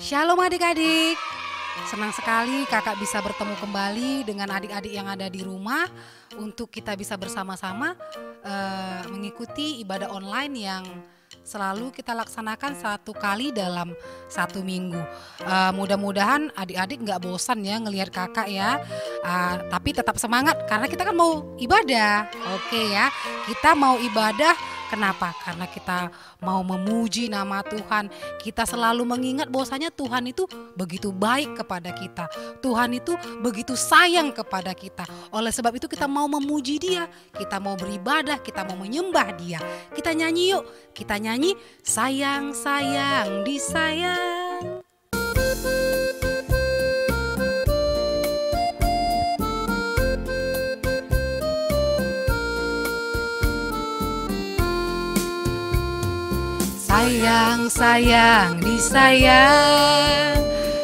Shalom adik-adik. Senang sekali kakak bisa bertemu kembali dengan adik-adik yang ada di rumah untuk kita bisa bersama-sama mengikuti ibadah online yang selalu kita laksanakan satu kali dalam satu minggu. Mudah-mudahan adik-adik nggak bosan ya ngelihat kakak ya, tapi tetap semangat karena kita kan mau ibadah. Oke ya, kita mau ibadah. Kenapa? Karena kita mau memuji nama Tuhan. Kita selalu mengingat bahwasanya Tuhan itu begitu baik kepada kita. Tuhan itu begitu sayang kepada kita. Oleh sebab itu kita mau memuji Dia. Kita mau beribadah, kita mau menyembah Dia. Kita nyanyi yuk. Kita nyanyi sayang sayang disayang. Sayang, sayang, disayang,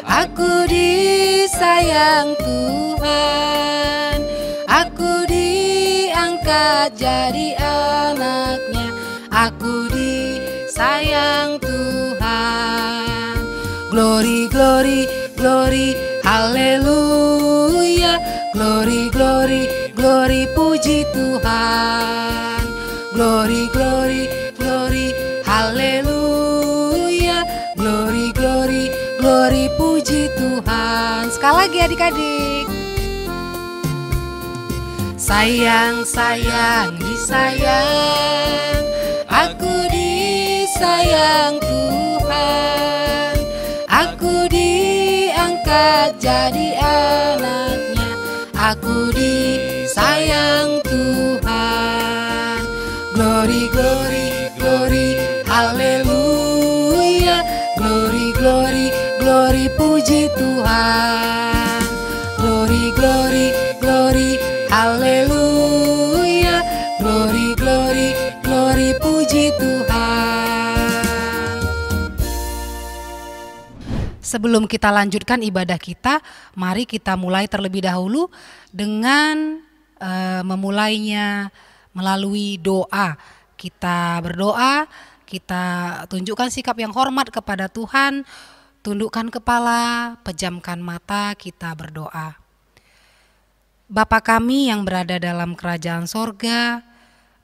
aku disayang Tuhan, aku diangkat jadi anaknya, aku disayang Tuhan. Glory, glory, glory, haleluya, glory, glory, glory, puji Tuhan, glory, glory, glory, haleluya, glory, glory, glory, puji Tuhan. Sekali lagi adik-adik. Sayang, sayang, disayang, aku disayang Tuhan, aku diangkat jadi anaknya, aku disayang Tuhan. Glory, glory, glory, haleluya, glory, glory, glory, puji Tuhan, glory, glory, glory, haleluya, glory, glory, glory, puji Tuhan. Sebelum kita lanjutkan ibadah kita, mari kita mulai terlebih dahulu dengan memulainya melalui doa. Kita berdoa, kita tunjukkan sikap yang hormat kepada Tuhan, tundukkan kepala, pejamkan mata, kita berdoa. Bapa kami yang berada dalam kerajaan sorga,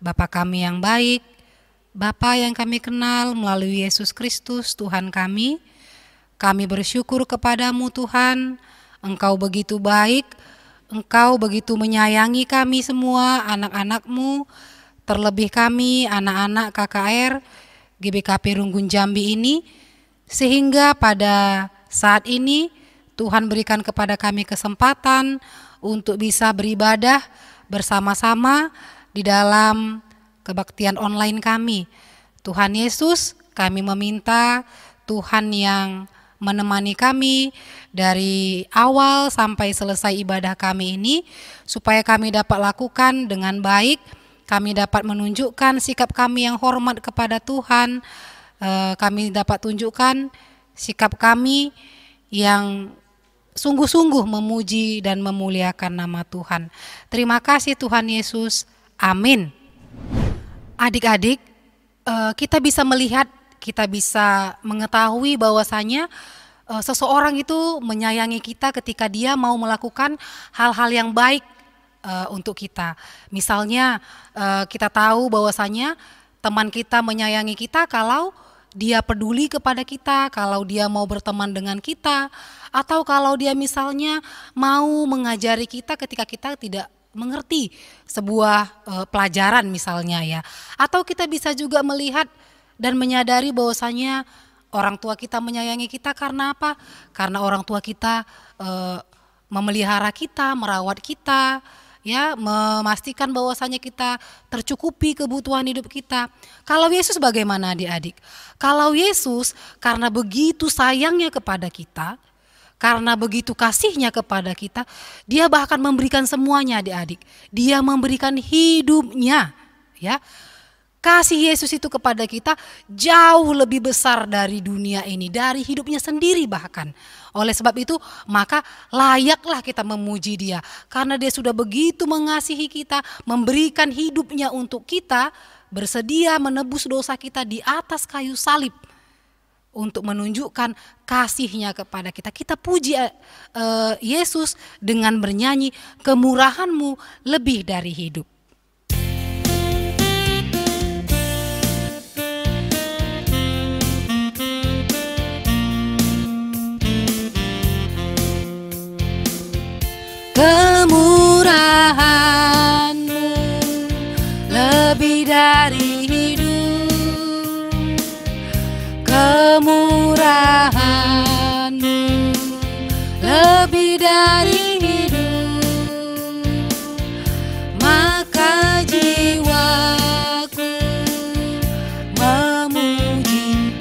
Bapa kami yang baik, Bapa yang kami kenal melalui Yesus Kristus Tuhan kami bersyukur kepadamu Tuhan, Engkau begitu baik, Engkau begitu menyayangi kami semua anak-anak-Mu, terlebih kami anak-anak KKR GBKP Runggun Jambi ini, sehingga pada saat ini Tuhan berikan kepada kami kesempatan untuk bisa beribadah bersama-sama di dalam kebaktian online kami. Tuhan Yesus, kami meminta Tuhan yang menemani kami dari awal sampai selesai ibadah kami ini, supaya kami dapat lakukan dengan baik, kami dapat menunjukkan sikap kami yang hormat kepada Tuhan, kami dapat tunjukkan sikap kami yang sungguh-sungguh memuji dan memuliakan nama Tuhan. Terima kasih Tuhan Yesus, amin. Adik-adik, kita bisa melihat, kita bisa mengetahui bahwasanya seseorang itu menyayangi kita ketika dia mau melakukan hal-hal yang baik untuk kita. Misalnya kita tahu bahwasanya teman kita menyayangi kita kalau dia peduli kepada kita, kalau dia mau berteman dengan kita, atau kalau dia misalnya mau mengajari kita ketika kita tidak mengerti sebuah pelajaran misalnya ya. Atau kita bisa juga melihat dan menyadari bahwasanya orang tua kita menyayangi kita karena apa? Karena orang tua kita memelihara kita, merawat kita, ya, memastikan bahwasanya kita tercukupi kebutuhan hidup kita. Kalau Yesus bagaimana adik-adik? Kalau Yesus karena begitu sayangnya kepada kita, karena begitu kasihnya kepada kita, dia bahkan memberikan semuanya adik-adik. Dia memberikan hidupnya, ya. Kasih Yesus itu kepada kita jauh lebih besar dari dunia ini, dari hidupnya sendiri bahkan. Oleh sebab itu maka layaklah kita memuji Dia, karena Dia sudah begitu mengasihi kita, memberikan hidupnya untuk kita, bersedia menebus dosa kita di atas kayu salib. untuk menunjukkan kasih-Nya kepada kita. Kita puji Yesus dengan bernyanyi, kemurahan-Mu lebih dari hidup. Kemurahan-Mu lebih dari hidup, kemurahan-Mu lebih dari hidup, maka jiwaku memuji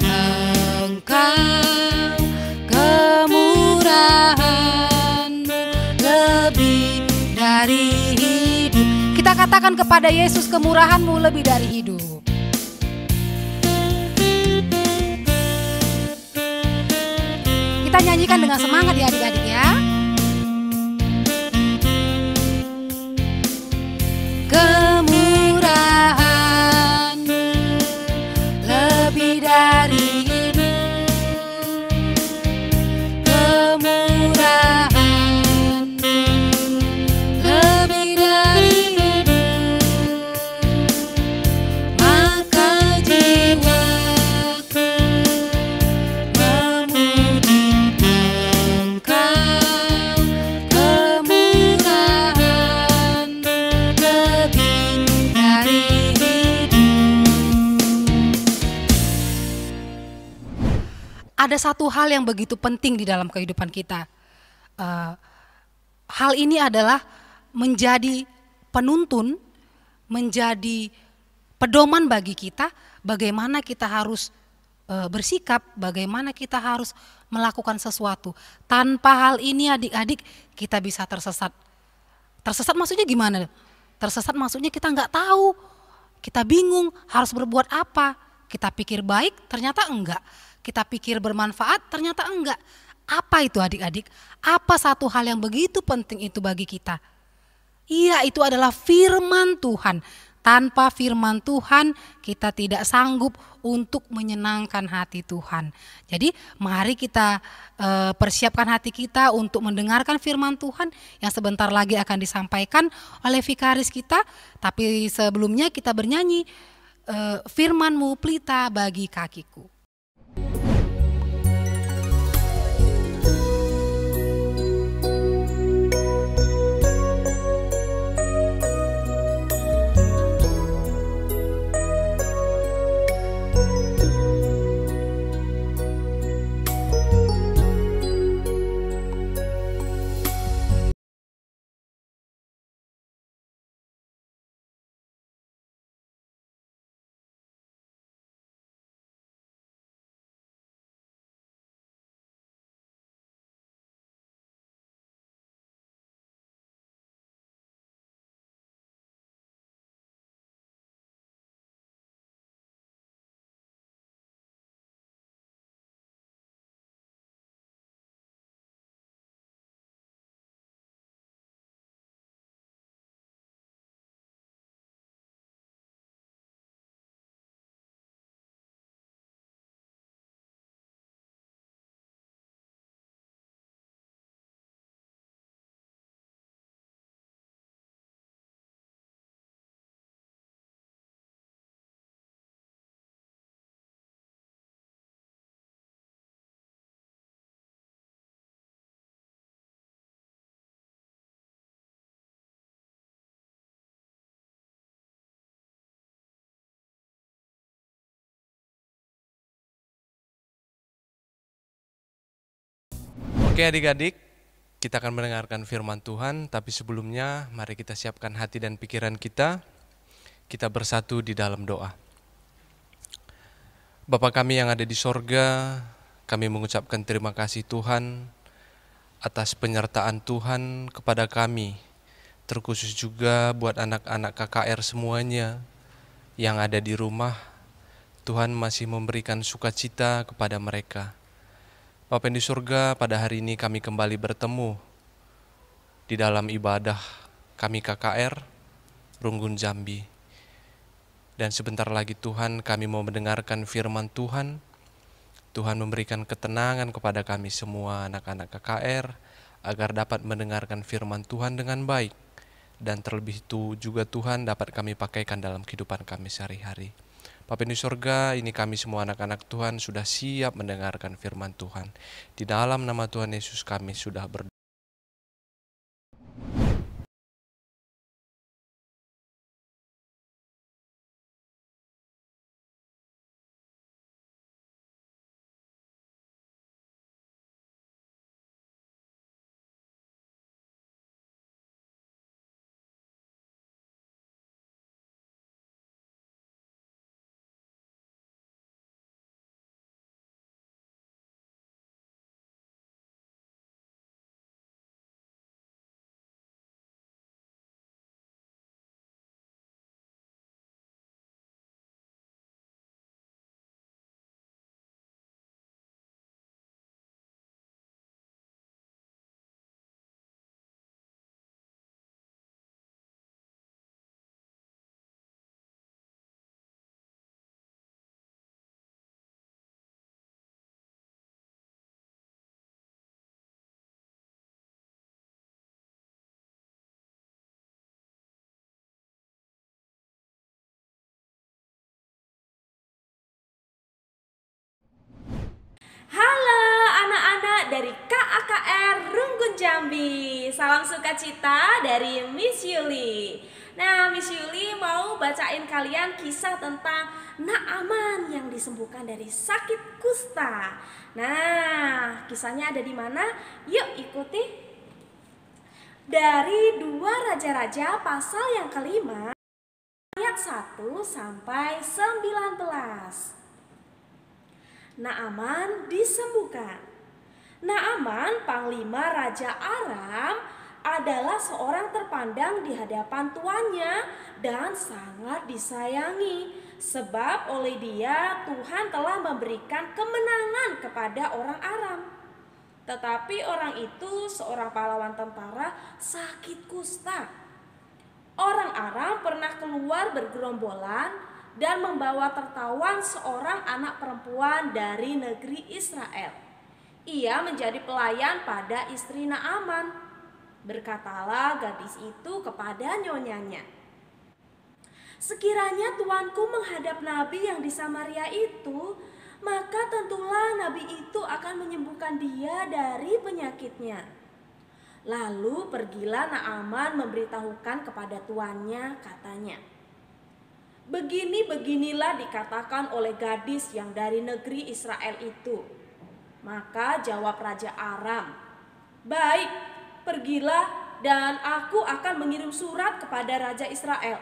Engkau. Kemurahan-Mu lebih dari hidup. Kita katakan kepada Yesus, kemurahan-Mu lebih dari hidup. Kita nyanyikan dengan semangat ya adik-adik ya. Kemurahan-Mu lebih dari hidup, kemurahan-Mu lebih dari hidup, maka jiwaku memuji Engkau. Kemurahan-Mu lebih dari hidup. Ada satu hal yang begitu penting di dalam kehidupan kita. Hal ini adalah menjadi penuntun, menjadi pedoman bagi kita bagaimana kita harus bersikap, bagaimana kita harus melakukan sesuatu. Tanpa hal ini adik-adik kita bisa tersesat. Tersesat maksudnya gimana? Tersesat maksudnya kita nggak tahu, kita bingung harus berbuat apa. Kita pikir baik, ternyata enggak. Kita pikir bermanfaat, ternyata enggak. Apa itu adik-adik? Apa satu hal yang begitu penting itu bagi kita? Iya, itu adalah firman Tuhan. Tanpa firman Tuhan, kita tidak sanggup untuk menyenangkan hati Tuhan. Jadi mari kita persiapkan hati kita untuk mendengarkan firman Tuhan yang sebentar lagi akan disampaikan oleh vikaris kita. Tapi sebelumnya kita bernyanyi, firman-Mu pelita bagi kakiku. Oke adik-adik, kita akan mendengarkan firman Tuhan, tapi sebelumnya mari kita siapkan hati dan pikiran kita bersatu di dalam doa. Bapa kami yang ada di sorga, kami mengucapkan terima kasih Tuhan atas penyertaan Tuhan kepada kami, terkhusus juga buat anak-anak KKR semuanya yang ada di rumah. Tuhan masih memberikan sukacita kepada mereka. Bapa yang di surga, pada hari ini kami kembali bertemu di dalam ibadah kami KKR Runggun Jambi. Dan sebentar lagi Tuhan kami mau mendengarkan firman Tuhan. Tuhan memberikan ketenangan kepada kami semua anak-anak KKR agar dapat mendengarkan firman Tuhan dengan baik. Dan terlebih itu juga Tuhan dapat kami pakaikan dalam kehidupan kami sehari-hari. Bapa di sorga, ini kami semua anak-anak Tuhan sudah siap mendengarkan firman Tuhan. Di dalam nama Tuhan Yesus kami sudah berdoa. Halo anak-anak dari KAKR Rungkun Jambi. Salam sukacita dari Miss Yuli. Nah, Miss Yuli mau bacain kalian kisah tentang Naaman yang disembuhkan dari sakit kusta. Nah, kisahnya ada di mana? Yuk ikuti. Dari 2 Raja-Raja pasal yang kelima ayat 1 sampai 19. Naaman disembuhkan. Naaman, panglima Raja Aram, adalah seorang terpandang di hadapan tuannya dan sangat disayangi, sebab oleh dia Tuhan telah memberikan kemenangan kepada orang Aram. Tetapi orang itu, seorang pahlawan tentara, sakit kusta. Orang Aram pernah keluar bergerombolan dan membawa tertawan seorang anak perempuan dari negeri Israel. Ia menjadi pelayan pada istri Naaman. Berkatalah gadis itu kepada nyonyanya, "Sekiranya tuanku menghadap nabi yang di Samaria itu, maka tentulah nabi itu akan menyembuhkan dia dari penyakitnya." Lalu pergilah Naaman memberitahukan kepada tuannya, katanya, "Begini-beginilah dikatakan oleh gadis yang dari negeri Israel itu." Maka jawab Raja Aram, "Baik, pergilah dan aku akan mengirim surat kepada Raja Israel."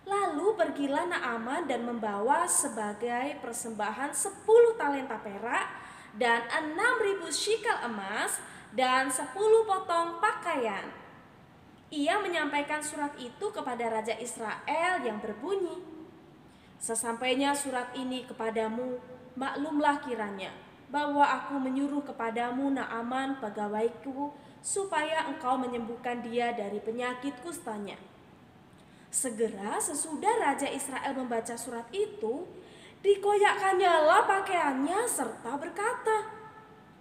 Lalu pergilah Naaman dan membawa sebagai persembahan 10 talenta perak dan 6.000 shikel emas dan 10 potong pakaian. Ia menyampaikan surat itu kepada Raja Israel yang berbunyi, "Sesampainya surat ini kepadamu, maklumlah kiranya bahwa aku menyuruh kepadamu Naaman pegawaiku supaya engkau menyembuhkan dia dari penyakit kustanya." Segera sesudah Raja Israel membaca surat itu, dikoyakkannya pakaiannya serta berkata,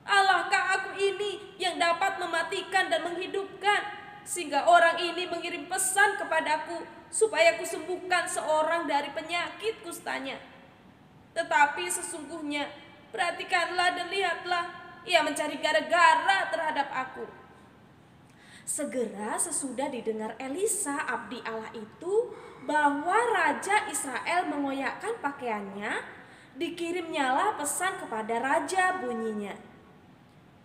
"Allahkah aku ini yang dapat mematikan dan menghidupkan, sehingga orang ini mengirim pesan kepadaku supaya kusembuhkan seorang dari penyakit kustanya? Tetapi sesungguhnya, perhatikanlah dan lihatlah, ia mencari gara-gara terhadap aku." Segera sesudah didengar Elisa abdi Allah itu bahwa Raja Israel mengoyakkan pakaiannya, dikirimnyalah pesan kepada raja, bunyinya,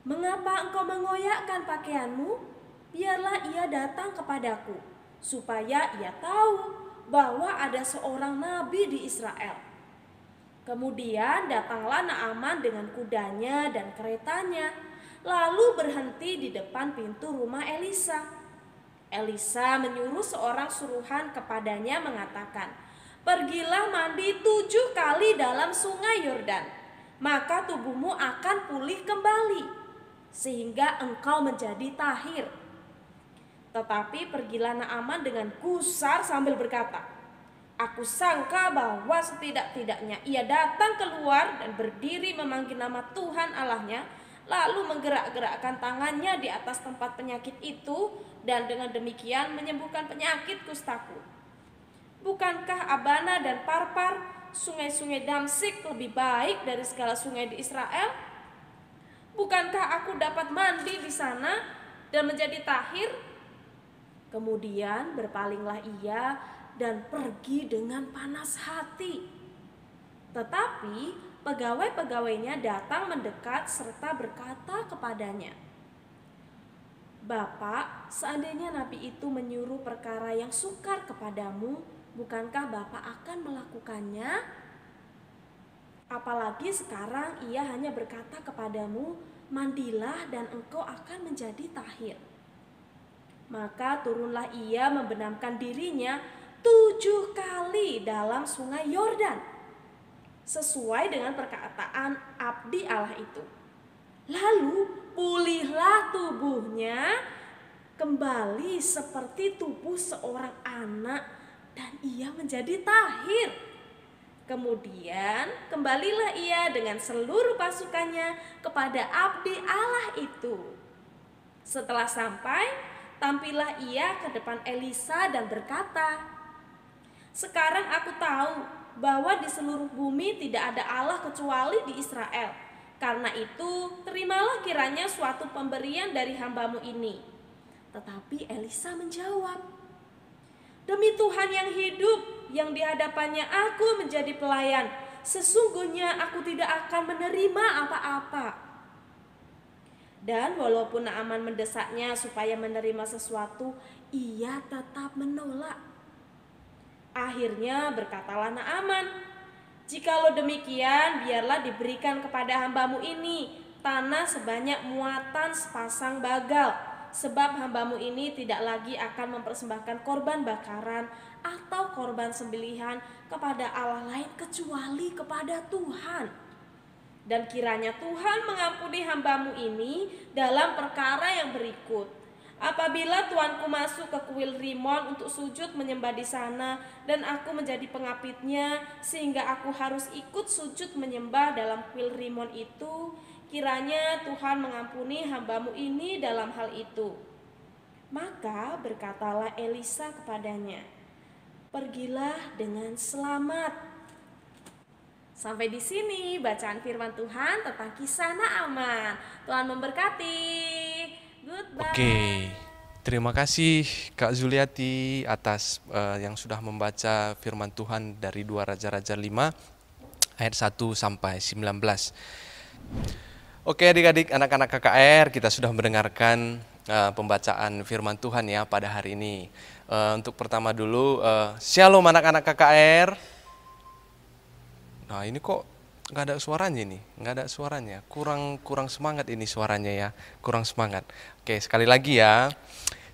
"Mengapa engkau mengoyakkan pakaianmu? Biarlah ia datang kepadaku, supaya ia tahu bahwa ada seorang nabi di Israel." Kemudian datanglah Naaman dengan kudanya dan keretanya, lalu berhenti di depan pintu rumah Elisa. Elisa menyuruh seorang suruhan kepadanya mengatakan, "Pergilah mandi 7 kali dalam sungai Yordan, maka tubuhmu akan pulih kembali, sehingga engkau menjadi tahir." Tetapi pergilah Naaman dengan gusar sambil berkata, Aku sangka bahwa setidak-tidaknya ia datang keluar dan berdiri memanggil nama Tuhan Allahnya, lalu menggerak-gerakkan tangannya di atas tempat penyakit itu, dan dengan demikian menyembuhkan penyakit kustaku. Bukankah Abana dan Parpar, sungai-sungai Damsik, lebih baik dari segala sungai di Israel? Bukankah aku dapat mandi di sana dan menjadi tahir? Kemudian berpalinglah ia dan pergi dengan panas hati. Tetapi pegawai-pegawainya datang mendekat serta berkata kepadanya, "Bapak, seandainya nabi itu menyuruh perkara yang sukar kepadamu, bukankah Bapak akan melakukannya? Apalagi sekarang ia hanya berkata kepadamu, mandilah dan engkau akan menjadi tahir." Maka turunlah ia membenamkan dirinya 7 kali dalam sungai Yordan, sesuai dengan perkataan abdi Allah itu. Lalu pulihlah tubuhnya kembali seperti tubuh seorang anak, dan ia menjadi tahir. Kemudian kembalilah ia dengan seluruh pasukannya kepada abdi Allah itu. Setelah sampai, tampillah ia ke depan Elisa dan berkata, "Sekarang aku tahu bahwa di seluruh bumi tidak ada Allah kecuali di Israel. Karena itu, terimalah kiranya suatu pemberian dari hambamu ini." Tetapi Elisa menjawab, "Demi Tuhan yang hidup, yang di hadapannya aku menjadi pelayan, sesungguhnya aku tidak akan menerima apa-apa." Dan walaupun Naaman mendesaknya supaya menerima sesuatu, ia tetap menolak. Akhirnya berkatalah Naaman, "Jikalau demikian, biarlah diberikan kepada hambamu ini tanah sebanyak muatan sepasang bagal, sebab hambamu ini tidak lagi akan mempersembahkan korban bakaran atau korban sembelihan kepada Allah lain kecuali kepada Tuhan. Dan kiranya Tuhan mengampuni hambamu ini dalam perkara yang berikut. Apabila tuanku masuk ke kuil Rimon untuk sujud menyembah di sana, dan aku menjadi pengapitnya sehingga aku harus ikut sujud menyembah dalam kuil Rimon itu, kiranya Tuhan mengampuni hambamu ini dalam hal itu." Maka berkatalah Elisa kepadanya, "Pergilah dengan selamat." Sampai di sini bacaan firman Tuhan tentang kisah Naaman. Tuhan memberkati. Goodbye. Oke, terima kasih Kak Zuliati atas yang sudah membaca firman Tuhan dari 2 Raja-Raja 5 ayat 1 sampai 19. Oke adik-adik, anak-anak KKR, kita sudah mendengarkan pembacaan firman Tuhan ya pada hari ini. Untuk pertama dulu, Shalom anak-anak KKR. Nah ini kok nggak ada suaranya nih, nggak ada suaranya, kurang semangat ini suaranya ya, kurang semangat. Oke, sekali lagi ya,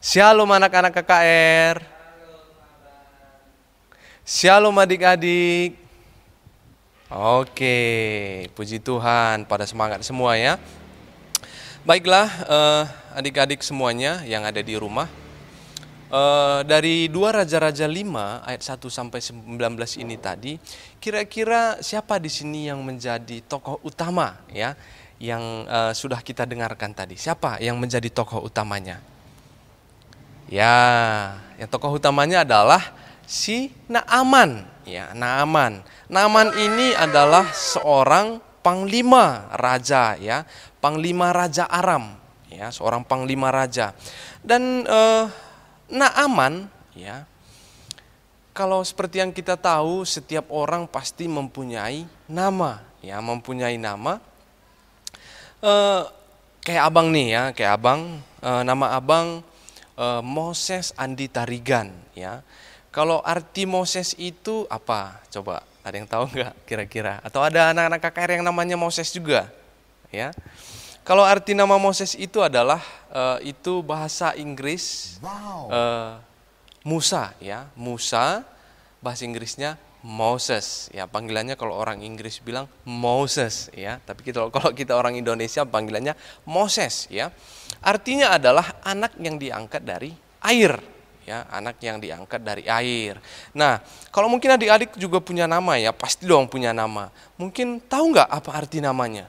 Shalom anak-anak KKR, Shalom adik-adik. Oke, puji Tuhan, pada semangat semua ya. Baiklah adik-adik semuanya yang ada di rumah, dari 2 Raja-Raja 5 ayat 1 sampai 19 ini tadi, kira-kira siapa di sini yang menjadi tokoh utama ya, yang sudah kita dengarkan tadi? Siapa yang menjadi tokoh utamanya? Ya, yang tokoh utamanya adalah si Naaman ya, Naaman. Naaman ini adalah seorang panglima raja ya, panglima raja Aram ya, seorang panglima raja. Dan Naaman ya, kalau seperti yang kita tahu, setiap orang pasti mempunyai nama ya, mempunyai nama. Kayak abang nih ya, kayak abang, nama abang Moses Andi Tarigan ya. Kalau arti Moses itu apa? Coba ada yang tahu nggak kira-kira? Atau ada anak-anak KKR yang namanya Moses juga ya? Kalau arti nama Moses itu adalah itu bahasa Inggris Musa ya, Musa bahasa Inggrisnya Moses ya, panggilannya kalau orang Inggris bilang Moses ya, tapi kalau kita orang Indonesia panggilannya Moses ya. Artinya adalah anak yang diangkat dari air ya, anak yang diangkat dari air. Nah, kalau mungkin adik-adik juga punya nama ya, pasti dong punya nama. Mungkin tahu nggak apa arti namanya?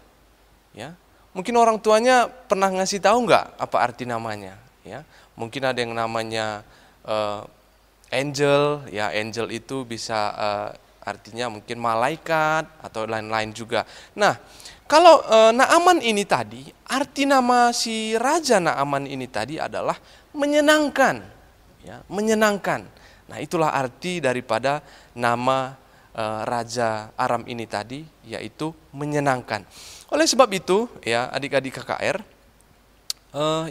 Ya, mungkin orang tuanya pernah ngasih tahu nggak apa arti namanya? Ya, mungkin ada yang namanya angel, ya angel itu bisa artinya mungkin malaikat atau lain-lain juga. Nah, kalau Naaman ini tadi, arti nama si Raja Naaman ini tadi adalah menyenangkan, ya, menyenangkan. Nah, itulah arti daripada nama Raja Aram ini tadi, yaitu menyenangkan. Oleh sebab itu, ya adik-adik KKR,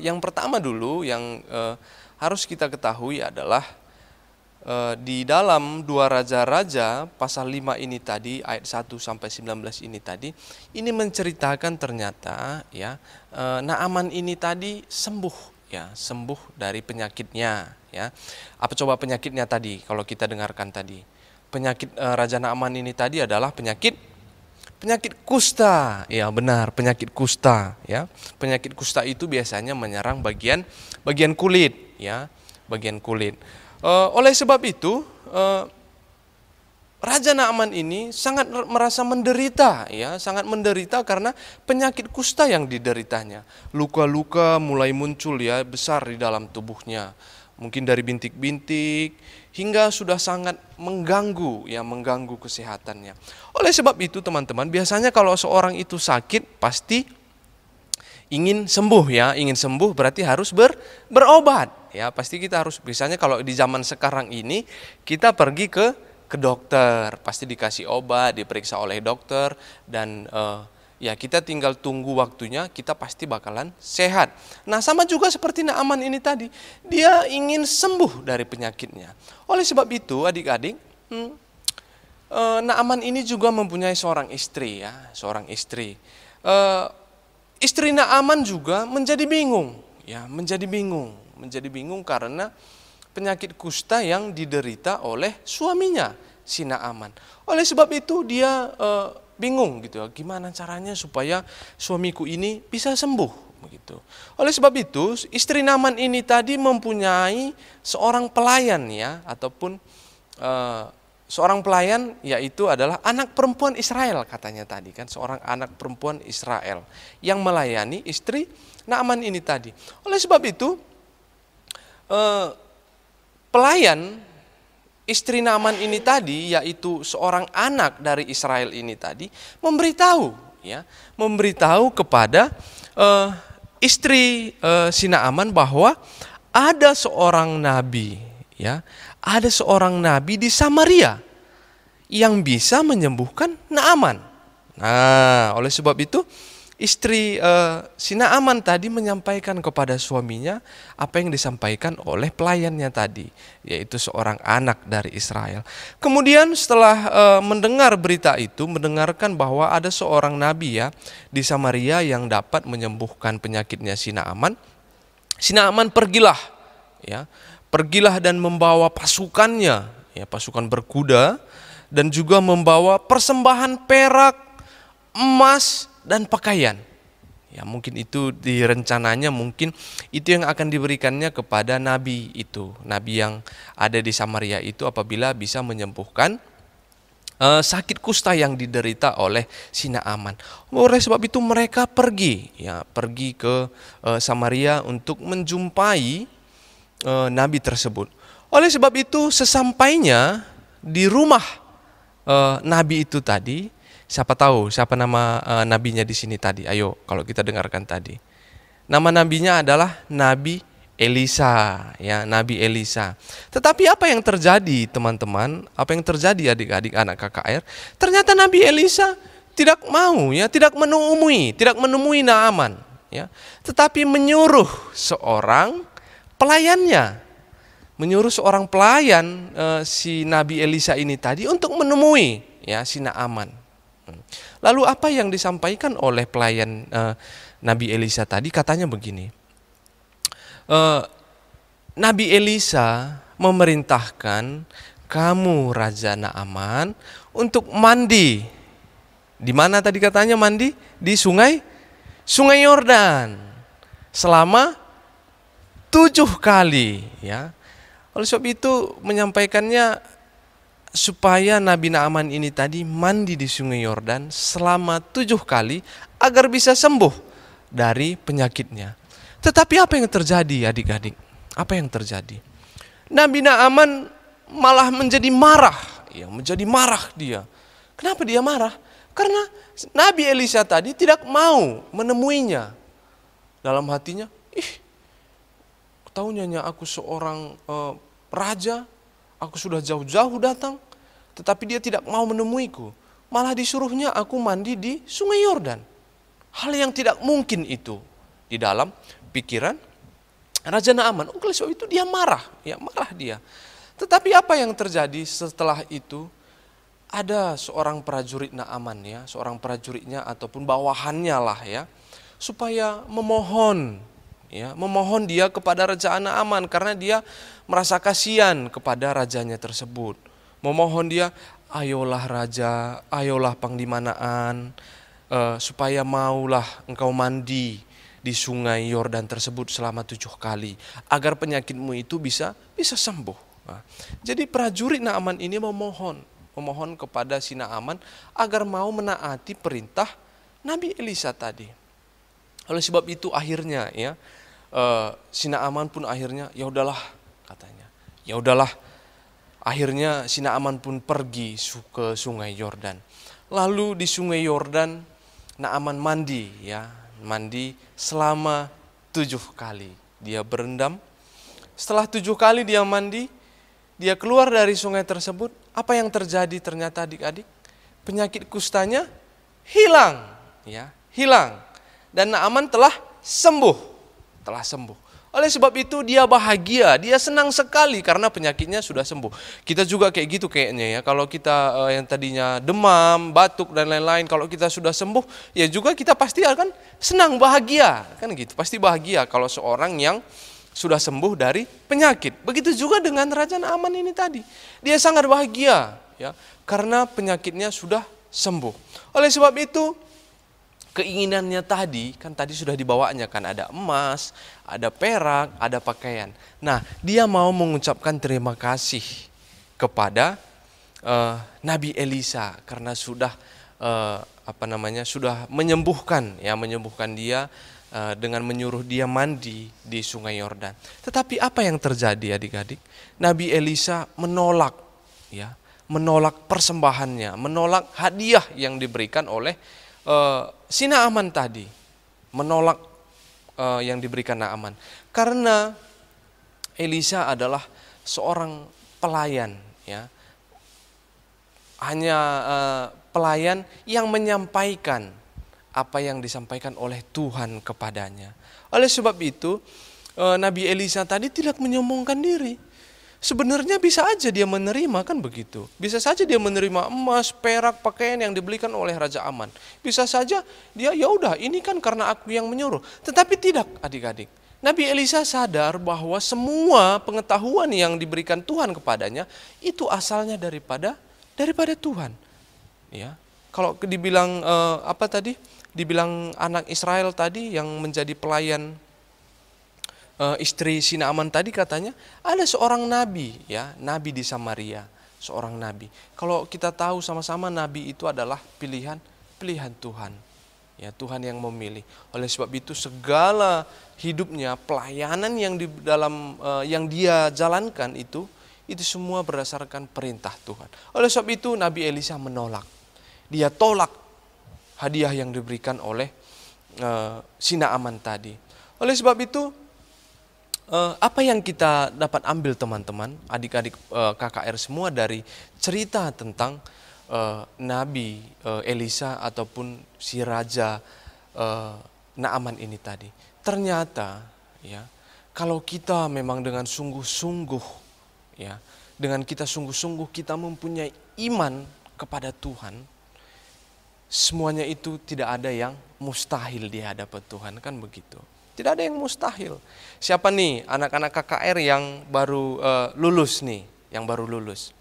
yang pertama dulu yang harus kita ketahui adalah di dalam 2 Raja-Raja pasal 5 ini tadi, ayat 1 sampai 19 ini tadi, ini menceritakan ternyata ya Naaman ini tadi sembuh, ya, sembuh dari penyakitnya, ya. Apa coba penyakitnya tadi kalau kita dengarkan tadi? Penyakit Raja Naaman ini tadi adalah penyakit kusta. Ya, benar, penyakit kusta, ya. Penyakit kusta itu biasanya menyerang bagian kulit, ya, bagian kulit. Oleh sebab itu Raja Naaman ini sangat merasa menderita, ya, sangat menderita karena penyakit kusta yang dideritanya. Luka-luka mulai muncul, ya, besar di dalam tubuhnya. Mungkin dari bintik-bintik hingga sudah sangat mengganggu, ya, mengganggu kesehatannya. Oleh sebab itu teman-teman, biasanya kalau seorang itu sakit pasti ingin sembuh, ya, ingin sembuh berarti harus berobat. Ya, pasti kita harus, misalnya kalau di zaman sekarang ini kita pergi ke dokter, pasti dikasih obat, diperiksa oleh dokter, dan ya kita tinggal tunggu waktunya, kita pasti bakalan sehat. Nah, sama juga seperti Naaman ini tadi, dia ingin sembuh dari penyakitnya. Oleh sebab itu adik-adik, Naaman ini juga mempunyai seorang istri, ya, seorang istri. Istri Naaman juga menjadi bingung, ya, menjadi bingung karena penyakit kusta yang diderita oleh suaminya, si Naaman. Oleh sebab itu dia bingung gitu, gimana caranya supaya suamiku ini bisa sembuh begitu. Oleh sebab itu istri Naaman ini tadi mempunyai seorang pelayan, ya, ataupun seorang pelayan, yaitu adalah anak perempuan Israel, katanya tadi kan, seorang anak perempuan Israel yang melayani istri Naaman ini tadi. Oleh sebab itu pelayan istri Naaman ini tadi, yaitu seorang anak dari Israel ini tadi, memberitahu kepada istri si Naaman bahwa ada seorang nabi, ya, ada seorang nabi di Samaria yang bisa menyembuhkan Naaman. Nah, oleh sebab itu istri si Naaman tadi menyampaikan kepada suaminya apa yang disampaikan oleh pelayannya tadi, yaitu seorang anak dari Israel. Kemudian setelah mendengar berita itu, mendengarkan bahwa ada seorang nabi, ya, di Samaria yang dapat menyembuhkan penyakitnya si Naaman pergilah, ya, dan membawa pasukannya, ya, pasukan berkuda, dan juga membawa persembahan perak, emas, dan pakaian. Ya, mungkin itu direncananya, mungkin itu yang akan diberikannya kepada nabi itu, nabi yang ada di Samaria itu, apabila bisa menyembuhkan sakit kusta yang diderita oleh si Naaman. Oleh sebab itu mereka pergi ke Samaria untuk menjumpai nabi tersebut. Oleh sebab itu sesampainya di rumah nabi itu tadi, siapa tahu siapa nama nabinya di sini tadi? Ayo, kalau kita dengarkan tadi. Nama nabinya adalah Nabi Elisa, ya, Nabi Elisa. Tetapi apa yang terjadi, teman-teman? Apa yang terjadi adik-adik anak KKR? Ternyata Nabi Elisa tidak mau, ya, tidak menemui Naaman, ya. Tetapi menyuruh seorang pelayan si Nabi Elisa ini tadi untuk menemui, ya, si Naaman. Lalu apa yang disampaikan oleh pelayan Nabi Elisa tadi? Katanya begini, Nabi Elisa memerintahkan kamu Raja Naaman untuk mandi. Di mana tadi katanya mandi? Di sungai Yordan selama 7 kali, ya. Oleh sebab itu menyampaikannya supaya Nabi Naaman ini tadi mandi di Sungai Yordan selama 7 kali agar bisa sembuh dari penyakitnya. Tetapi apa yang terjadi adik-adik? Apa yang terjadi? Nabi Naaman malah menjadi marah. Ya, menjadi marah dia. Kenapa dia marah? Karena Nabi Elisa tadi tidak mau menemuinya. Dalam hatinya, tahunya aku seorang raja, aku sudah jauh-jauh datang, tetapi dia tidak mau menemuiku. Malah disuruhnya aku mandi di Sungai Yordan. Hal yang tidak mungkin itu di dalam pikiran Raja Naaman. Oleh sebab itu dia marah, ya marah dia. Tetapi apa yang terjadi setelah itu? Ada seorang prajurit Naaman, ya, seorang prajuritnya ataupun bawahannya lah, ya, supaya memohon, ya, memohon dia kepada Raja Naaman karena dia merasa kasihan kepada rajanya tersebut. Memohon dia, ayolah raja, ayolah Panglima Naan, supaya maulah engkau mandi di Sungai Yordan tersebut selama 7 kali agar penyakitmu itu bisa sembuh. Nah, jadi prajurit Naaman ini memohon kepada si Naaman agar mau menaati perintah Nabi Elisa tadi. Oleh sebab itu akhirnya, ya, si Naaman pun akhirnya ya udahlah katanya. Ya udahlah. Akhirnya si Naaman pun pergi ke Sungai Yordan. Lalu di Sungai Yordan Naaman mandi, ya, mandi selama 7 kali. Dia berendam. Setelah 7 kali dia mandi, dia keluar dari sungai tersebut. Apa yang terjadi ternyata adik-adik? Penyakit kustanya hilang, ya, hilang. Dan Naaman telah sembuh. Oleh sebab itu dia bahagia, dia senang sekali karena penyakitnya sudah sembuh. Kita juga kayak gitu kayaknya, ya. Kalau kita yang tadinya demam, batuk dan lain-lain, kalau kita sudah sembuh, ya juga kita pasti akan senang, bahagia, kan gitu. Pasti bahagia kalau seorang yang sudah sembuh dari penyakit. Begitu juga dengan Raja Naaman ini tadi. Dia sangat bahagia, ya, karena penyakitnya sudah sembuh. Oleh sebab itu keinginannya tadi, kan tadi sudah dibawanya kan, ada emas, ada perak, ada pakaian. Nah, dia mau mengucapkan terima kasih kepada Nabi Elisa karena sudah sudah menyembuhkan dia dengan menyuruh dia mandi di Sungai Yordan. Tetapi apa yang terjadi adik-adik? Nabi Elisa menolak, ya, menolak persembahannya, menolak hadiah yang diberikan oleh si Naaman tadi, menolak yang diberikan Naaman. Karena Elisa adalah seorang pelayan, ya, hanya pelayan yang menyampaikan apa yang disampaikan oleh Tuhan kepadanya. Oleh sebab itu Nabi Elisa tadi tidak menyombongkan diri. Sebenarnya bisa aja dia menerima, kan begitu. Bisa saja dia menerima emas, perak, pakaian yang dibelikan oleh Raja Aman. Bisa saja dia ya udah ini kan karena aku yang menyuruh. Tetapi tidak adik-adik. Nabi Elisa sadar bahwa semua pengetahuan yang diberikan Tuhan kepadanya itu asalnya daripada Tuhan. Ya. Kalau dibilang dibilang anak Israel tadi yang menjadi pelayan istri si Naaman tadi, katanya ada seorang nabi, ya, nabi di Samaria, seorang nabi. Kalau kita tahu sama-sama nabi itu adalah pilihan Tuhan. Ya, Tuhan yang memilih. Oleh sebab itu segala hidupnya, pelayanan yang di dalam yang dia jalankan itu semua berdasarkan perintah Tuhan. Oleh sebab itu Nabi Elisa menolak. Dia tolak hadiah yang diberikan oleh si Naaman tadi. Oleh sebab itu apa yang kita dapat ambil teman-teman, adik-adik KKR semua dari cerita tentang Nabi Elisa ataupun si Raja Naaman ini tadi. Ternyata, ya, kalau kita memang dengan sungguh-sungguh, ya, dengan kita sungguh-sungguh kita mempunyai iman kepada Tuhan, semuanya itu tidak ada yang mustahil di hadapan Tuhan, kan begitu. Tidak ada yang mustahil. Siapa nih anak-anak KKR yang baru lulus nih, yang baru lulus?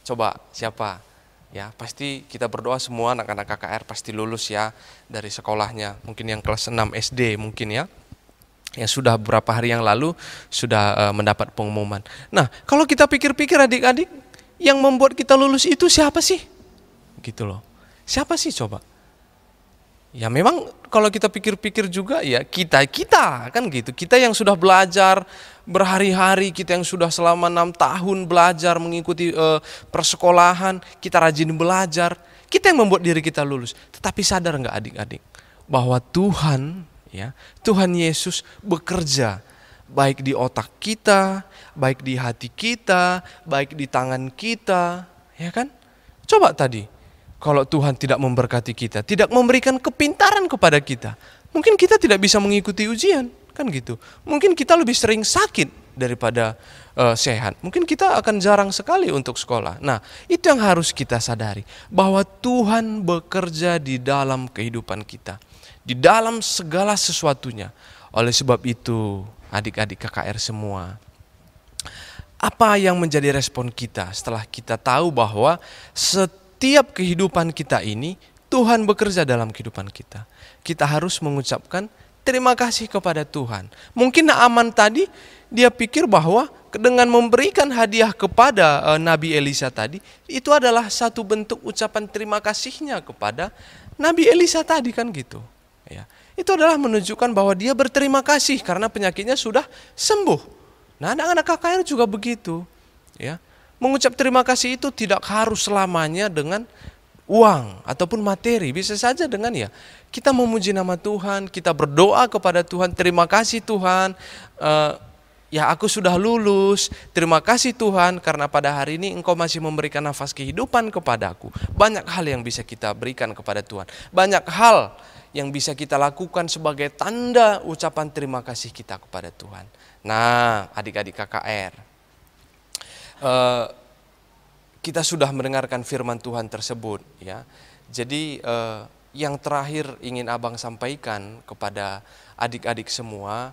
Coba siapa? Ya, pasti kita berdoa semua anak-anak KKR pasti lulus, ya, dari sekolahnya. Mungkin yang kelas 6 SD mungkin, ya. yang sudah beberapa hari yang lalu sudah mendapat pengumuman. Nah, kalau kita pikir-pikir adik-adik, yang membuat kita lulus itu siapa sih? Gitu loh. Siapa sih coba? Ya memang kalau kita pikir-pikir juga ya kita kan gitu. Kita yang sudah belajar berhari-hari, kita yang sudah selama 6 tahun belajar mengikuti persekolahan, kita rajin belajar, kita yang membuat diri kita lulus. Tetapi sadar nggak adik-adik bahwa Tuhan Yesus bekerja baik di otak kita, baik di hati kita, baik di tangan kita, ya kan? Coba tadi, kalau Tuhan tidak memberkati kita, tidak memberikan kepintaran kepada kita, mungkin kita tidak bisa mengikuti ujian, kan gitu. Mungkin kita lebih sering sakit daripada sehat. Mungkin kita akan jarang sekali untuk sekolah. Nah, itu yang harus kita sadari, bahwa Tuhan bekerja di dalam kehidupan kita, di dalam segala sesuatunya. Oleh sebab itu, adik-adik KKR semua, apa yang menjadi respon kita setelah kita tahu bahwa setiap kehidupan kita ini Tuhan bekerja dalam kehidupan kita? Kita harus mengucapkan terima kasih kepada Tuhan. Mungkin Naaman tadi dia pikir bahwa dengan memberikan hadiah kepada Nabi Elisa tadi, itu adalah satu bentuk ucapan terima kasihnya kepada Nabi Elisa tadi, kan gitu. Ya, itu adalah menunjukkan bahwa dia berterima kasih karena penyakitnya sudah sembuh. Nah, anak-anak KKR juga begitu. Ya, mengucap terima kasih itu tidak harus selamanya dengan uang ataupun materi. Bisa saja dengan kita memuji nama Tuhan, kita berdoa kepada Tuhan, terima kasih Tuhan, aku sudah lulus, terima kasih Tuhan karena pada hari ini Engkau masih memberikan nafas kehidupan kepadaku. Banyak hal yang bisa kita berikan kepada Tuhan. Banyak hal yang bisa kita lakukan sebagai tanda ucapan terima kasih kita kepada Tuhan. Nah, adik-adik KKR, kita sudah mendengarkan firman Tuhan tersebut, ya. Jadi yang terakhir ingin abang sampaikan kepada adik-adik semua,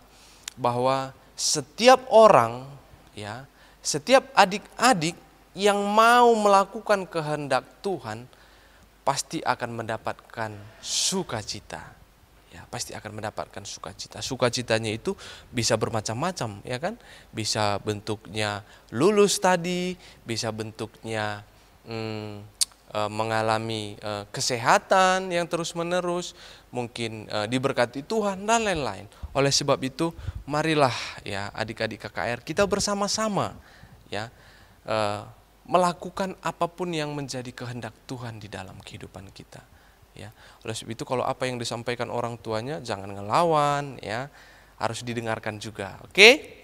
bahwa setiap orang, setiap adik-adik yang mau melakukan kehendak Tuhan pasti akan mendapatkan sukacita. Ya, pasti akan mendapatkan sukacita. Sukacitanya itu bisa bermacam-macam, ya kan? Bisa bentuknya lulus tadi, bisa bentuknya mengalami kesehatan yang terus-menerus, mungkin diberkati Tuhan dan lain-lain. Oleh sebab itu, marilah ya adik-adik KKR kita bersama-sama melakukan apapun yang menjadi kehendak Tuhan di dalam kehidupan kita. Ya, oleh sebab itu kalau apa yang disampaikan orang tuanya jangan ngelawan, ya, harus didengarkan juga. Oke?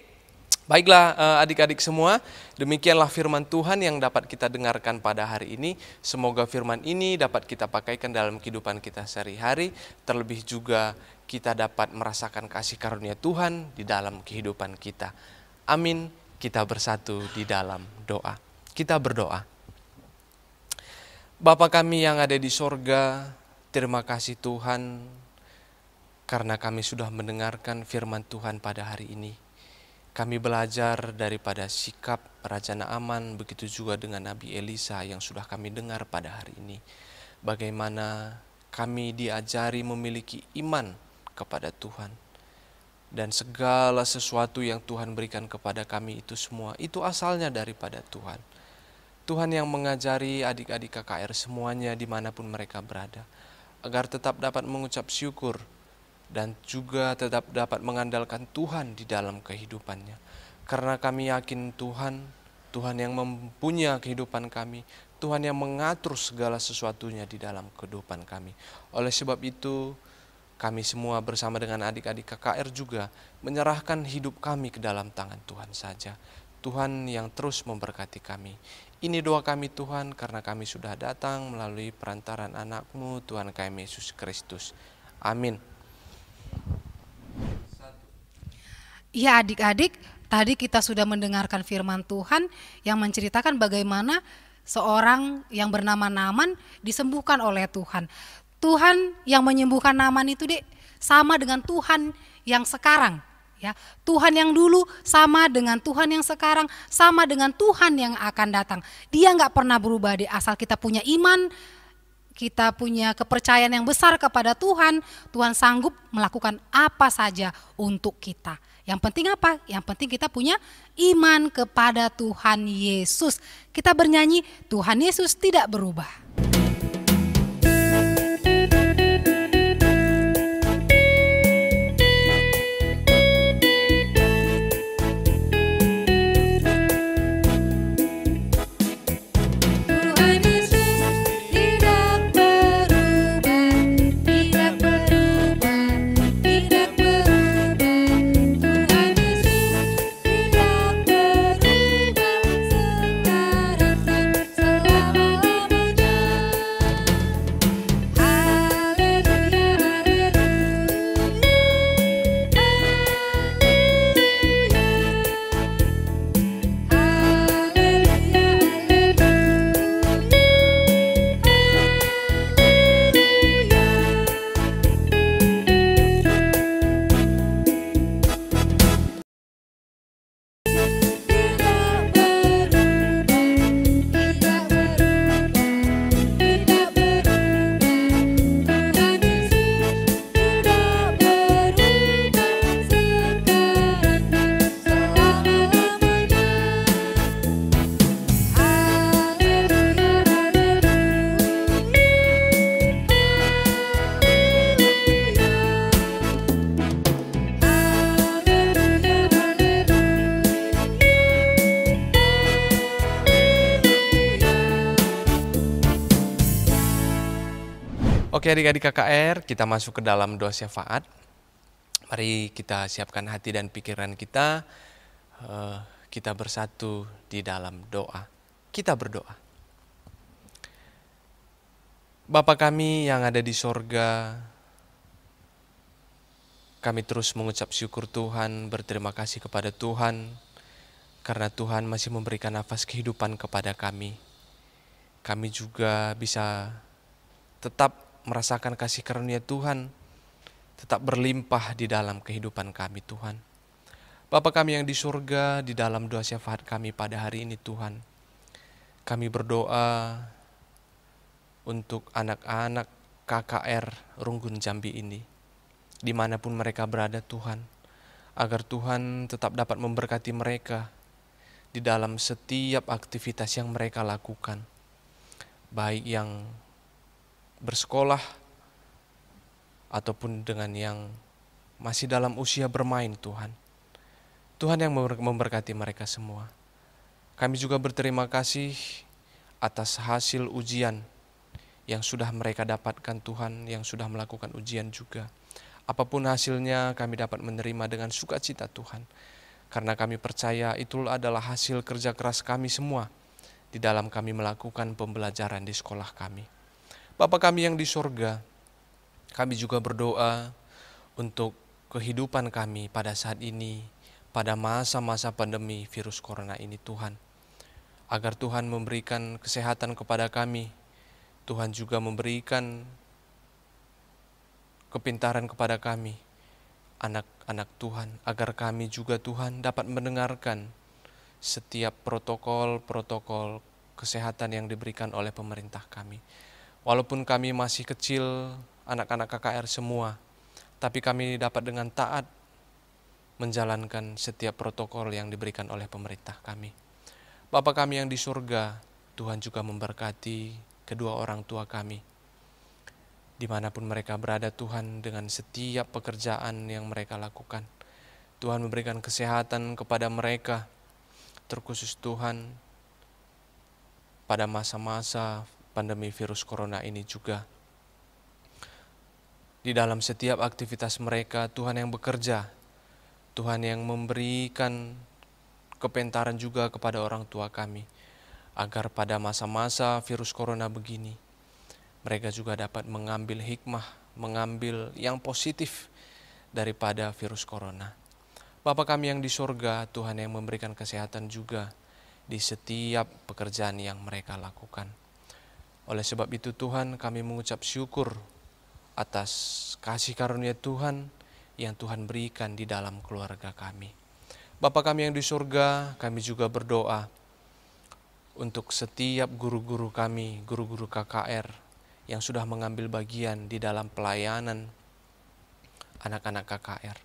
Baiklah adik-adik semua, demikianlah firman Tuhan yang dapat kita dengarkan pada hari ini. Semoga firman ini dapat kita pakaikan dalam kehidupan kita sehari-hari, terlebih juga kita dapat merasakan kasih karunia Tuhan di dalam kehidupan kita. Amin. Kita bersatu di dalam doa. Kita berdoa. Bapa kami yang ada di sorga, terima kasih Tuhan karena kami sudah mendengarkan firman Tuhan pada hari ini. Kami belajar daripada sikap Raja Naaman, begitu juga dengan Nabi Elisa yang sudah kami dengar pada hari ini. Bagaimana kami diajari memiliki iman kepada Tuhan. Dan segala sesuatu yang Tuhan berikan kepada kami itu semua, itu asalnya daripada Tuhan. Tuhan yang mengajari adik-adik KKR semuanya dimanapun mereka berada, agar tetap dapat mengucap syukur dan juga tetap dapat mengandalkan Tuhan di dalam kehidupannya. Karena kami yakin Tuhan yang mempunyai kehidupan kami, Tuhan yang mengatur segala sesuatunya di dalam kehidupan kami. Oleh sebab itu, kami semua bersama dengan adik-adik KKR juga menyerahkan hidup kami ke dalam tangan Tuhan saja. Tuhan yang terus memberkati kami. Ini doa kami Tuhan karena kami sudah datang melalui perantaran anak-Mu Tuhan kami Yesus Kristus. Amin. Ya adik-adik, tadi kita sudah mendengarkan firman Tuhan yang menceritakan bagaimana seorang yang bernama Naaman disembuhkan oleh Tuhan. Tuhan yang menyembuhkan Naaman itu sama dengan Tuhan yang sekarang. Ya, Tuhan yang dulu sama dengan Tuhan yang sekarang, sama dengan Tuhan yang akan datang. Dia nggak pernah berubah asal kita punya iman kita punya kepercayaan yang besar kepada Tuhan, Tuhan sanggup melakukan apa saja untuk kita. Yang penting apa? Yang penting kita punya iman kepada Tuhan Yesus. Kita bernyanyi, Tuhan Yesus tidak berubah. Oke adik-adik KKR, kita masuk ke dalam doa syafaat. Mari kita siapkan hati dan pikiran kita. Kita bersatu di dalam doa. Kita berdoa. Bapa kami yang ada di sorga, kami terus mengucap syukur Tuhan, berterima kasih kepada Tuhan, karena Tuhan masih memberikan nafas kehidupan kepada kami. Kami juga bisa tetap merasakan kasih karunia Tuhan, tetap berlimpah di dalam kehidupan kami Tuhan. Bapa kami yang di surga, di dalam doa syafaat kami pada hari ini Tuhan, kami berdoa untuk anak-anak KKR Runggun Jambi ini, dimanapun mereka berada Tuhan, agar Tuhan tetap dapat memberkati mereka di dalam setiap aktivitas yang mereka lakukan, baik yang bersekolah ataupun dengan yang masih dalam usia bermain Tuhan. Tuhan yang memberkati mereka semua. Kami juga berterima kasih atas hasil ujian yang sudah mereka dapatkan Tuhan, yang sudah melakukan ujian juga. Apapun hasilnya kami dapat menerima dengan sukacita Tuhan. Karena kami percaya itu adalah hasil kerja keras kami semua di dalam kami melakukan pembelajaran di sekolah kami. Bapa kami yang di sorga, kami juga berdoa untuk kehidupan kami pada saat ini, pada masa-masa pandemi virus corona ini Tuhan. Agar Tuhan memberikan kesehatan kepada kami, Tuhan juga memberikan kepintaran kepada kami, anak-anak Tuhan, agar kami juga Tuhan dapat mendengarkan setiap protokol-protokol kesehatan yang diberikan oleh pemerintah kami. Walaupun kami masih kecil, anak-anak KKR semua, tapi kami dapat dengan taat menjalankan setiap protokol yang diberikan oleh pemerintah kami. Bapa kami yang di surga, Tuhan juga memberkati kedua orang tua kami. Dimanapun mereka berada Tuhan, dengan setiap pekerjaan yang mereka lakukan, Tuhan memberikan kesehatan kepada mereka, terkhusus Tuhan pada masa-masa pandemi virus corona ini juga. Di dalam setiap aktivitas mereka, Tuhan yang bekerja, Tuhan yang memberikan kepintaran juga kepada orang tua kami, agar pada masa-masa virus corona begini, mereka juga dapat mengambil hikmah, mengambil yang positif daripada virus corona. Bapa kami yang di surga, Tuhan yang memberikan kesehatan juga di setiap pekerjaan yang mereka lakukan. Oleh sebab itu Tuhan, kami mengucap syukur atas kasih karunia Tuhan yang Tuhan berikan di dalam keluarga kami. Bapa kami yang di surga, kami juga berdoa untuk setiap guru-guru kami, guru-guru KKR yang sudah mengambil bagian di dalam pelayanan anak-anak KKR.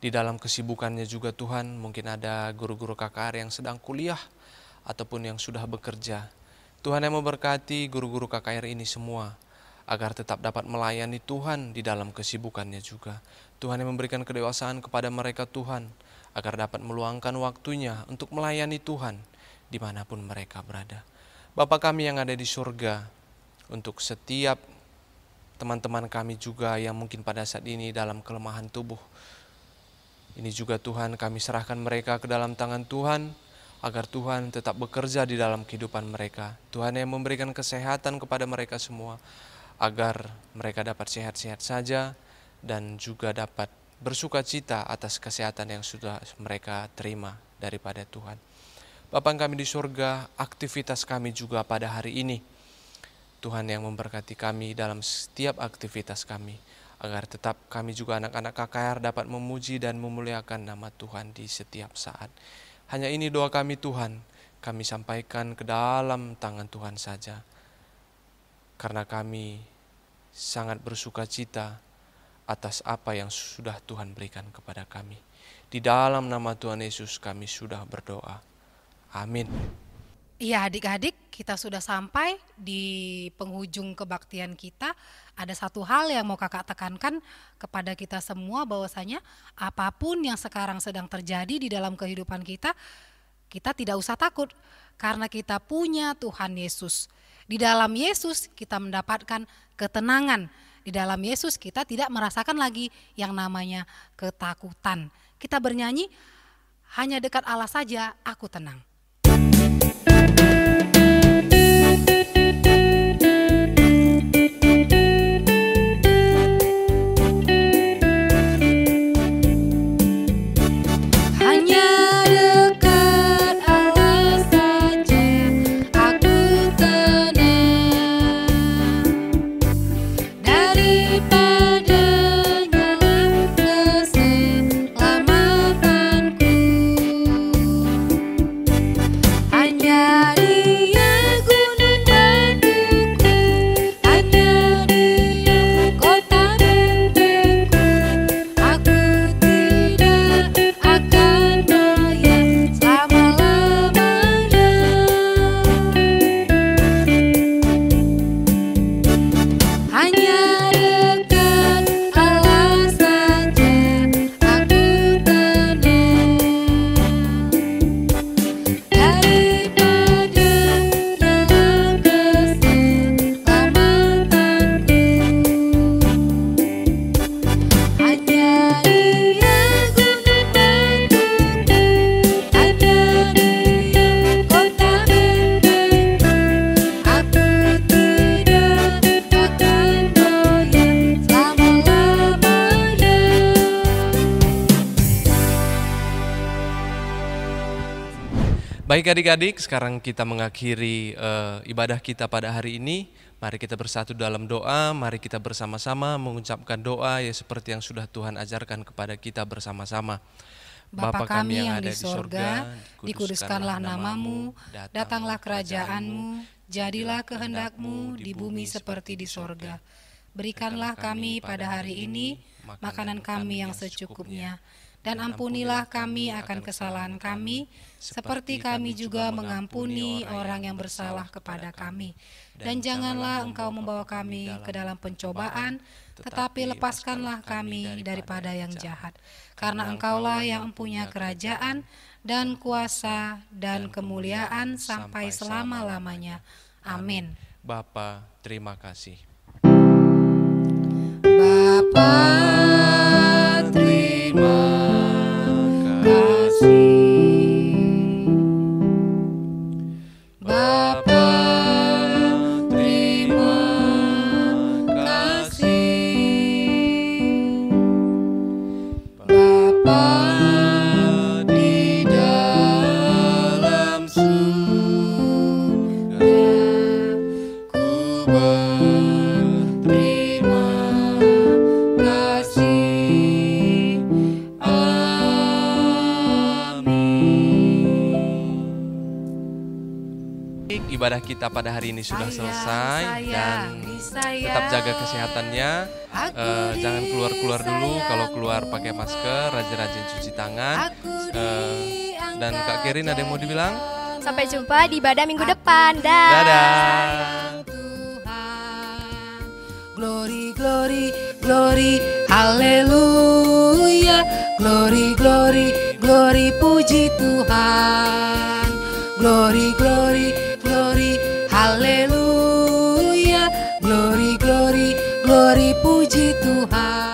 Di dalam kesibukannya juga Tuhan, mungkin ada guru-guru KKR yang sedang kuliah ataupun yang sudah bekerja. Tuhan yang memberkati guru-guru KKR ini semua, agar tetap dapat melayani Tuhan di dalam kesibukannya juga. Tuhan yang memberikan kedewasaan kepada mereka Tuhan, agar dapat meluangkan waktunya untuk melayani Tuhan dimanapun mereka berada. Bapa kami yang ada di surga, untuk setiap teman-teman kami juga yang mungkin pada saat ini dalam kelemahan tubuh, ini juga Tuhan kami serahkan mereka ke dalam tangan Tuhan, agar Tuhan tetap bekerja di dalam kehidupan mereka. Tuhan yang memberikan kesehatan kepada mereka semua, agar mereka dapat sehat-sehat saja dan juga dapat bersuka cita atas kesehatan yang sudah mereka terima daripada Tuhan. Bapa kami di surga, aktivitas kami juga pada hari ini, Tuhan yang memberkati kami dalam setiap aktivitas kami, agar tetap kami juga anak-anak KKR dapat memuji dan memuliakan nama Tuhan di setiap saat. Hanya ini doa kami Tuhan, kami sampaikan ke dalam tangan Tuhan saja. Karena kami sangat bersuka cita atas apa yang sudah Tuhan berikan kepada kami. Di dalam nama Tuhan Yesus kami sudah berdoa. Amin. Iya adik-adik, kita sudah sampai di penghujung kebaktian kita. Ada satu hal yang mau kakak tekankan kepada kita semua, bahwasanya apapun yang sekarang sedang terjadi di dalam kehidupan kita, kita tidak usah takut karena kita punya Tuhan Yesus. Di dalam Yesus kita mendapatkan ketenangan. Di dalam Yesus kita tidak merasakan lagi yang namanya ketakutan. Kita bernyanyi, hanya dekat Allah saja aku tenang. Baik adik-adik, sekarang kita mengakhiri ibadah kita pada hari ini. Mari kita bersatu dalam doa, mari kita bersama-sama mengucapkan doa ya seperti yang sudah Tuhan ajarkan kepada kita bersama-sama. Bapa kami yang di sorga, dikuduskanlah namamu, datanglah kerajaanmu, jadilah kehendak-mu di bumi seperti di sorga. Berikanlah kami pada hari ini makanan kami yang secukupnya, dan ampunilah kami akan kesalahan kami, seperti kami juga mengampuni orang yang bersalah kepada kami. Dan janganlah Engkau membawa kami ke dalam pencobaan, tetapi lepaskanlah kami daripada yang jahat. Karena Engkaulah yang mempunyai kerajaan dan kuasa dan kemuliaan sampai selama-lamanya. Amin. Bapa, terima kasih. Bapa, terima kasih. Bapa, terima kasih. Bapa di dalam surga, ku berterima kasih. Ibadah kita pada hari ini sudah selesai dan disayang. tetap jaga kesehatannya. Jangan keluar-keluar dulu, kalau keluar pakai masker, rajin-rajin cuci tangan. Dan Kak Kerin ada yang mau dibilang? Sampai jumpa di ibadah minggu depan. Dah. Dadah. Glory, glory, glory, haleluya. Glory, glory, glory, puji Tuhan. Glory, glory, glory, haleluya. Glory, glory, glory, puji Tuhan.